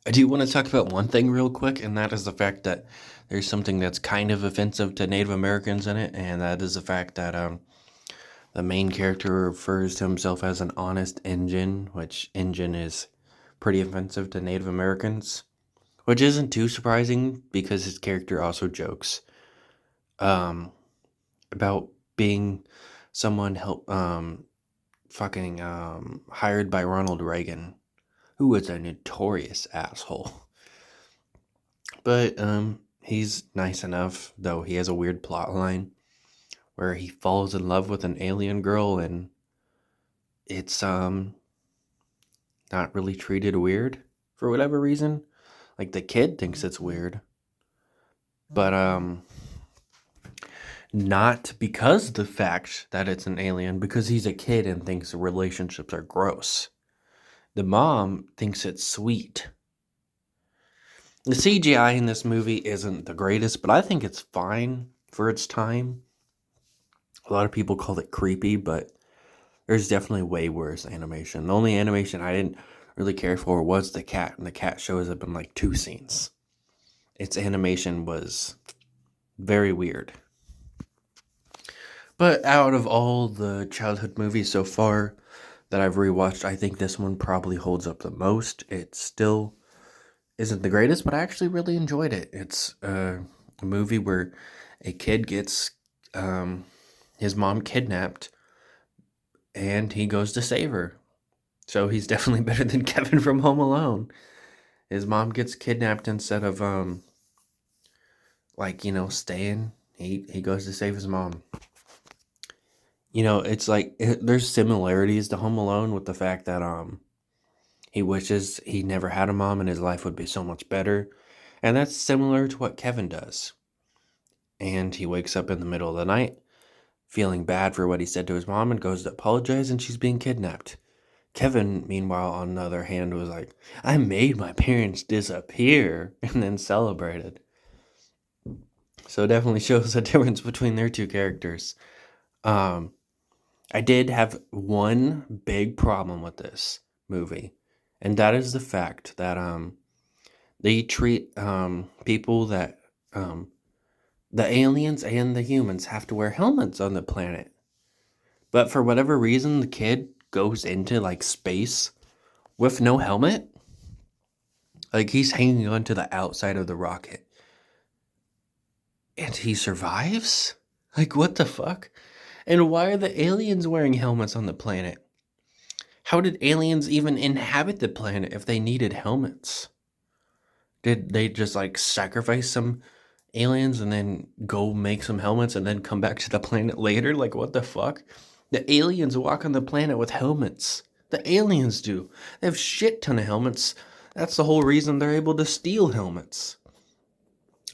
I do want to talk about one thing real quick, and that is the fact that there's something that's kind of offensive to Native Americans in it, and that is the fact that the main character refers to himself as an honest Injun, which Injun is pretty offensive to Native Americans, which isn't too surprising because his character also jokes um, about being someone fucking hired by Ronald Reagan, who was a notorious asshole. But he's nice enough, though he has a weird plot line where he falls in love with an alien girl and it's not really treated weird for whatever reason. Like the kid thinks it's weird, but not because of the fact that it's an alien, because he's a kid and thinks relationships are gross. The mom thinks it's sweet. The CGI in this movie isn't the greatest, but I think it's fine for its time. A lot of people call it creepy, but there's definitely way worse animation. The only animation I didn't really care for was the cat, and the cat shows up in like 2 scenes. Its animation was very weird. But out of all the childhood movies so far that I've rewatched, I think this one probably holds up the most. It still isn't the greatest, but I actually really enjoyed it. It's a movie where a kid gets his mom kidnapped and he goes to save her. So he's definitely better than Kevin from Home Alone. His mom gets kidnapped instead of staying. He goes to save his mom. It's like there's similarities to Home Alone with the fact that he wishes he never had a mom and his life would be so much better. And that's similar to what Kevin does. And he wakes up in the middle of the night feeling bad for what he said to his mom and goes to apologize and she's being kidnapped. Kevin, meanwhile, on the other hand, was like, I made my parents disappear and then celebrated. So it definitely shows the difference between their two characters. Um, I did have one big problem with this movie, and that is the fact that they treat people that the aliens and the humans have to wear helmets on the planet. But for whatever reason, the kid goes into like space with no helmet. Like he's hanging on to the outside of the rocket. And he survives? Like what the fuck? And why are the aliens wearing helmets on the planet? How did aliens even inhabit the planet if they needed helmets? Did they just like sacrifice some aliens and then go make some helmets and then come back to the planet later? Like what the fuck? The aliens walk on the planet with helmets. The aliens do. They have shit ton of helmets. That's the whole reason they're able to steal helmets.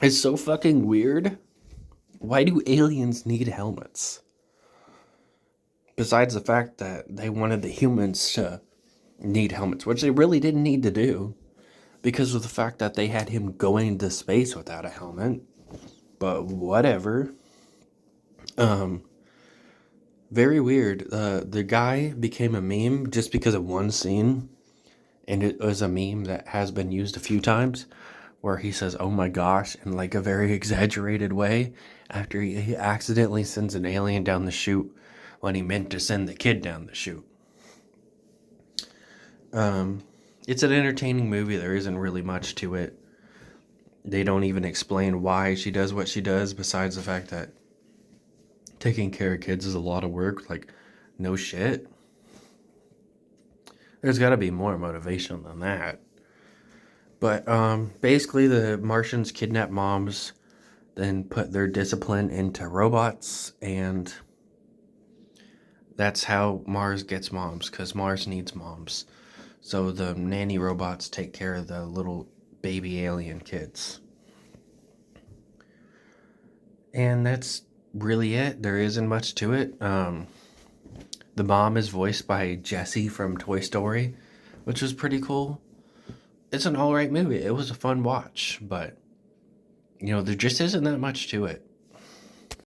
It's so fucking weird. Why do aliens need helmets? Besides the fact that they wanted the humans to need helmets, which they really didn't need to do, because of the fact that they had him going into space without a helmet. But whatever. Very weird. The guy became a meme just because of one scene, and it was a meme that has been used a few times, where he says, "Oh my gosh," in like a very exaggerated way, after he accidentally sends an alien down the chute when he meant to send the kid down the chute. It's an entertaining movie. There isn't really much to it. They don't even explain why she does what she does, besides the fact that taking care of kids is a lot of work. Like, no shit. There's got to be more motivation than that. But basically, the Martians kidnap moms, then put their discipline into robots, and that's how Mars gets moms, because Mars needs moms. So the nanny robots take care of the little baby alien kids. And that's really it. There isn't much to it. The mom is voiced by Jessie from Toy Story, which was pretty cool. It's an alright movie. It was a fun watch, but there just isn't that much to it.